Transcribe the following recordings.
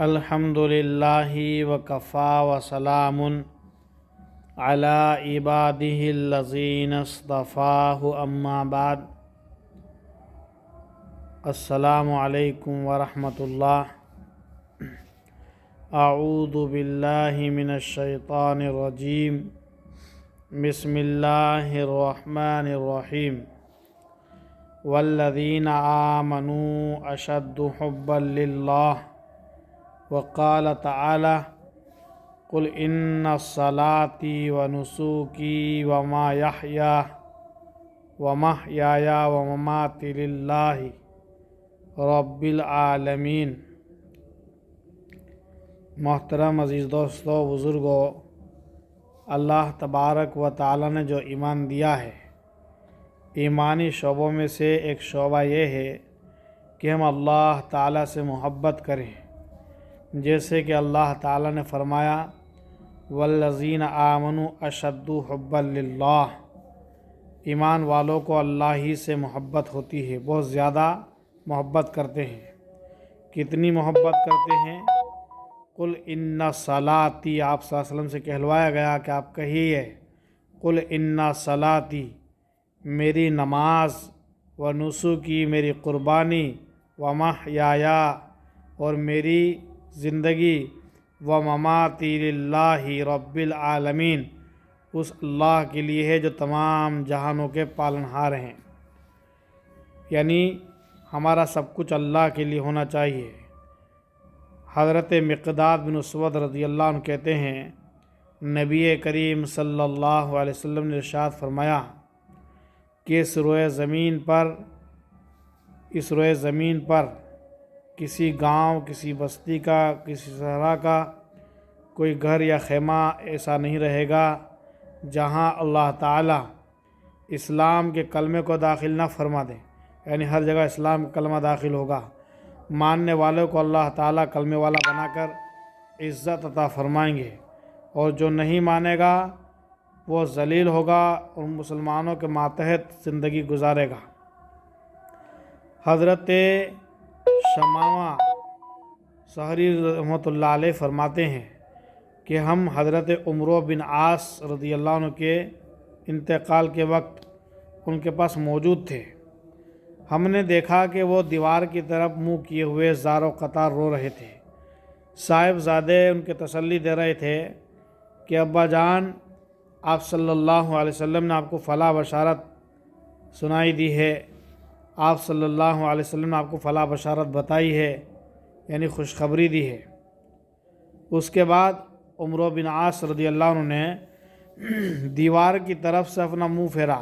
الحمدللہ وکفا وسلام علی عبادہ الذین اصطفاہ اما بعد السلام علیکم ورحمۃ اللہ۔ اعوذ باللہ من الشیطان الرجیم، بسم اللہ الرحمن الرحیم۔ والذین آمنوا اشد حبا للہ، وقال تعالی قل ان صلاتي ونسوكي ومحیای ومماتی للہ رب العالمین۔ محترم عزیز دوستو، بزرگوں، اللہ تبارک و تعالی نے جو ایمان دیا ہے، ایمانی شعبوں میں سے ایک شعبہ یہ ہے کہ ہم اللہ تعالی سے محبت کریں، جیسے کہ اللہ تعالی نے فرمایا والذین آمنوا اشد حبا للہ، ایمان والوں کو اللہ ہی سے محبت ہوتی ہے، بہت زیادہ محبت کرتے ہیں۔ کتنی محبت کرتے ہیں؟ قل ان صلاتی، آپ صلی اللہ علیہ وسلم سے کہلوایا گیا کہ آپ کہیے قل ان صلاتی، میری نماز، و نسوکی، میری قربانی، و محیای، اور میری زندگی، و مماتی للہ رب العالمین، اس اللہ کے لیے ہے جو تمام جہانوں کے پالنہار ہیں۔ یعنی ہمارا سب کچھ اللہ کے لیے ہونا چاہیے۔ حضرت مقداد بن اسود رضی اللہ عنہ کہتے ہیں، نبی کریم صلی اللہ علیہ وسلم نے ارشاد فرمایا کہ اس روئے زمین پر کسی گاؤں، کسی بستی کا، کسی صحرا کا کوئی گھر یا خیمہ ایسا نہیں رہے گا جہاں اللہ تعالیٰ اسلام کے کلمے کو داخل نہ فرما دے، یعنی ہر جگہ اسلام کا کلمہ داخل ہوگا، ماننے والوں کو اللہ تعالیٰ کلمے والا بنا کر عزت عطا فرمائیں گے، اور جو نہیں مانے گا وہ ذلیل ہوگا اور مسلمانوں کے ماتحت زندگی گزارے گا۔ حضرت شمامہ سحری رحمۃ اللہ علیہ فرماتے ہیں کہ ہم حضرت عمرو بن عاص رضی اللہ عنہ کے انتقال کے وقت ان کے پاس موجود تھے۔ ہم نے دیکھا کہ وہ دیوار کی طرف منہ کیے ہوئے زار و قطار رو رہے تھے۔ صاحبزادے ان کے تسلی دے رہے تھے کہ ابا جان، آپ صلی اللہ علیہ وسلم نے آپ کو فلاں بشارت سنائی دی ہے، آپ صلی اللہ علیہ وسلم نے آپ کو فلاں بشارت بتائی ہے، یعنی خوشخبری دی ہے۔ اس کے بعد عمرو بن عاص رضی اللہ عنہ نے دیوار کی طرف سے اپنا منہ پھیرا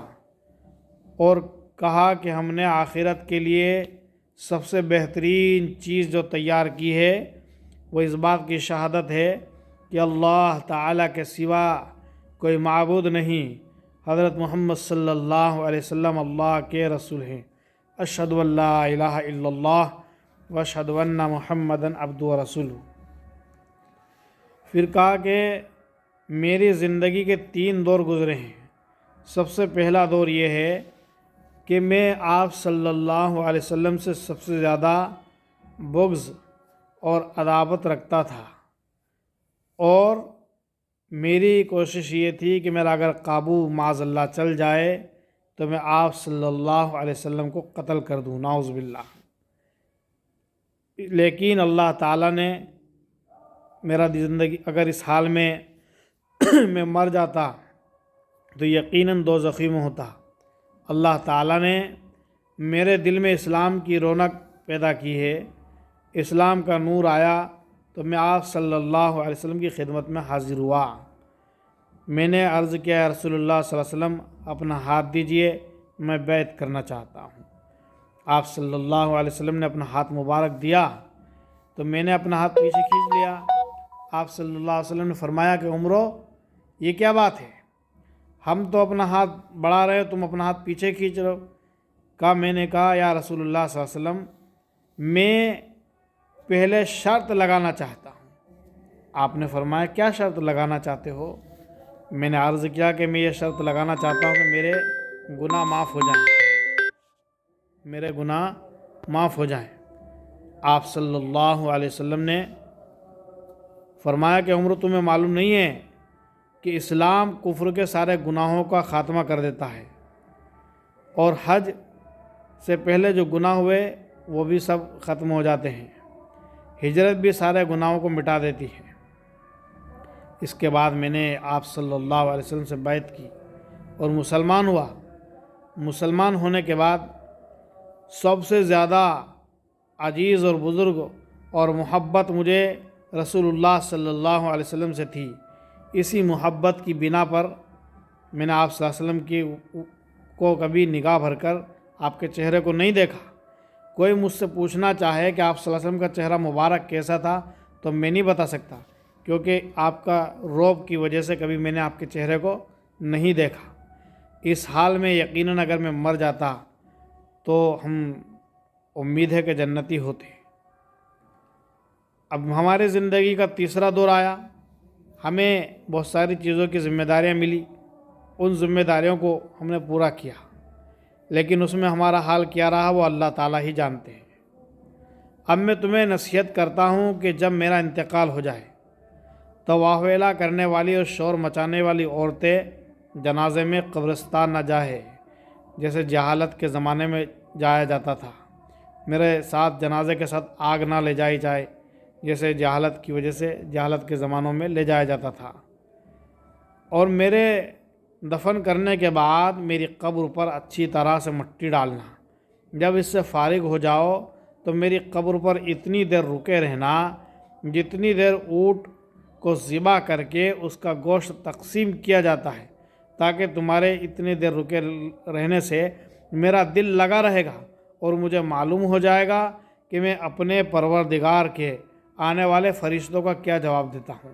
اور کہا کہ ہم نے آخرت کے لیے سب سے بہترین چیز جو تیار کی ہے وہ اس بات کی شہادت ہے کہ اللہ تعالیٰ کے سوا کوئی معبود نہیں، حضرت محمد صلی اللہ علیہ وسلم اللہ کے رسول ہیں۔ اشہد ان لا الہ الا اللہ واشہد ان محمدا عبدہ ورسولہ۔ پھر کہا کہ میری زندگی کے 3 دور گزرے ہیں۔ سب سے پہلا دور یہ ہے کہ میں آپ صلی اللہ علیہ وسلم سے سب سے زیادہ بغض اور عداوت رکھتا تھا، اور میری کوشش یہ تھی کہ میرا اگر قابو معاذ اللہ چل جائے تو میں آپ صلی اللہ علیہ وسلم کو قتل کر دوں، نعوذ باللہ۔ لیکن اللہ تعالیٰ نے میرا زندگی اگر اس حال میں میں مر جاتا تو یقیناً دوزخی میں ہوتا۔ اللہ تعالیٰ نے میرے دل میں اسلام کی رونق پیدا کی ہے، اسلام کا نور آیا تو میں آپ صلی اللہ علیہ وسلم کی خدمت میں حاضر ہوا۔ میں نے عرض کیا، یا رسول اللہ صلی اللہ علیہ وسلم اپنا ہاتھ دیجئے، میں بیعت کرنا چاہتا ہوں۔ آپ صلی اللہ علیہ وسلم نے اپنا ہاتھ مبارک دیا تو میں نے اپنا ہاتھ پیچھے کھینچ لیا۔ آپ صلی اللہ علیہ وسلم نے فرمایا کہ عمرو، یہ کیا بات ہے؟ ہم تو اپنا ہاتھ بڑھا رہے، تم اپنا ہاتھ پیچھے کھینچ رہے ہو۔ میں نے کہا یا رسول اللہ صلی اللہ علیہ وسلم، میں پہلے شرط لگانا چاہتا ہوں۔ آپ نے فرمایا کیا شرط لگانا چاہتے ہو؟ میں نے عرض کیا کہ میں یہ شرط لگانا چاہتا ہوں کہ میرے گناہ معاف ہو جائیں، میرے گناہ معاف ہو جائیں۔ آپ صلی اللہ علیہ وسلم نے فرمایا کہ عمر تمہیں معلوم نہیں ہے کہ اسلام کفر کے سارے گناہوں کا خاتمہ کر دیتا ہے، اور حج سے پہلے جو گناہ ہوئے وہ بھی سب ختم ہو جاتے ہیں، ہجرت بھی سارے گناہوں کو مٹا دیتی ہے۔ اس کے بعد میں نے آپ صلی اللہ علیہ وسلم سے بیعت کی اور مسلمان ہوا۔ مسلمان ہونے کے بعد سب سے زیادہ عزیز اور بزرگ اور محبت مجھے رسول اللہ صلی اللہ علیہ وسلم سے تھی۔ اسی محبت کی بنا پر میں نے آپ صلی اللہ علیہ وسلم کو کبھی نگاہ بھر کر آپ کے چہرے کو نہیں دیکھا۔ کوئی مجھ سے پوچھنا چاہے کہ آپ صلی اللہ علیہ وسلم کا چہرہ مبارک کیسا تھا تو میں نہیں بتا سکتا، کیونکہ آپ کا روب کی وجہ سے کبھی میں نے آپ کے چہرے کو نہیں دیکھا۔ اس حال میں یقیناً اگر میں مر جاتا تو ہم امید ہے کہ جنتی ہوتے۔ اب ہمارے زندگی کا تیسرا دور آیا، ہمیں بہت ساری چیزوں کی ذمہ داریاں ملی، ان ذمہ داریوں کو ہم نے پورا کیا، لیکن اس میں ہمارا حال کیا رہا وہ اللہ تعالیٰ ہی جانتے ہیں۔ اب میں تمہیں نصیحت کرتا ہوں کہ جب میرا انتقال ہو جائے تو واویلا کرنے والی اور شور مچانے والی عورتیں جنازے میں قبرستان نہ جائے، جیسے جہالت کے زمانے میں جایا جاتا تھا۔ میرے ساتھ جنازے کے ساتھ آگ نہ لے جائی جائے، جیسے جہالت کی وجہ سے جہالت کے زمانوں میں لے جایا جاتا تھا۔ اور میرے دفن کرنے کے بعد میری قبر پر اچھی طرح سے مٹی ڈالنا۔ جب اس سے فارغ ہو جاؤ تو میری قبر پر اتنی دیر رکے رہنا جتنی دیر اونٹ کو ذبح کر کے اس کا گوشت تقسیم کیا جاتا ہے، تاکہ تمہارے اتنی دیر رکے رہنے سے میرا دل لگا رہے گا اور مجھے معلوم ہو جائے گا کہ میں اپنے پروردگار کے آنے والے فرشتوں کا کیا جواب دیتا ہوں۔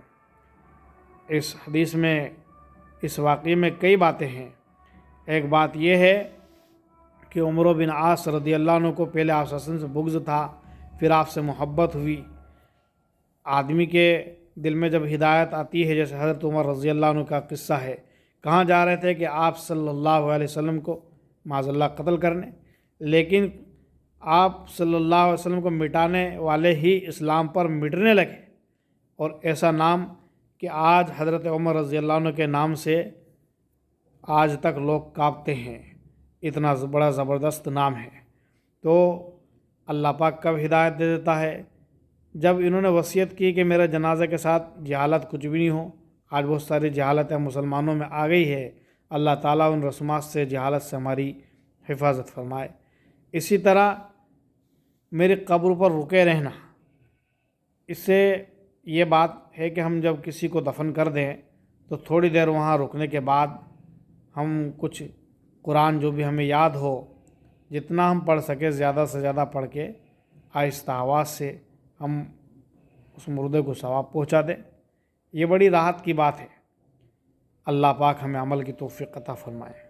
اس حدیث میں، اس واقعے میں کئی باتیں ہیں۔ ایک بات یہ ہے کہ عمرو بن عاص رضی اللہ عنہ کو پہلے آپ صلی اللہ علیہ وسلم سے بغض تھا، پھر آپ سے محبت ہوئی۔ آدمی کے دل میں جب ہدایت آتی ہے، جیسے حضرت عمر رضی اللہ عنہ کا قصہ ہے، کہاں جا رہے تھے کہ آپ صلی اللہ علیہ وسلم کو معاذ اللہ قتل کرنے، لیکن آپ صلی اللہ علیہ وسلم کو مٹانے والے ہی اسلام پر مٹنے لگے، اور ایسا نام کہ آج حضرت عمر رضی اللہ عنہ کے نام سے آج تک لوگ کانپتے ہیں، اتنا بڑا زبردست نام ہے۔ تو اللہ پاک کب ہدایت دے دیتا ہے؟ جب انہوں نے وصیت کی کہ میرے جنازے کے ساتھ جہالت کچھ بھی نہیں ہو۔ آج بہت ساری جہالتیں مسلمانوں میں آ گئی ہے، اللہ تعالیٰ ان رسومات سے، جہالت سے ہماری حفاظت فرمائے۔ اسی طرح میری قبر پر رکے رہنا، اس سے یہ بات ہے کہ ہم جب کسی کو دفن کر دیں تو تھوڑی دیر وہاں رکنے کے بعد ہم کچھ قرآن جو بھی ہمیں یاد ہو، جتنا ہم پڑھ سکے زیادہ سے زیادہ پڑھ کے آہستہ آواز سے ہم اس مردے کو ثواب پہنچا دیں۔ یہ بڑی راحت کی بات ہے۔ اللہ پاک ہمیں عمل کی توفیق عطا فرمائے۔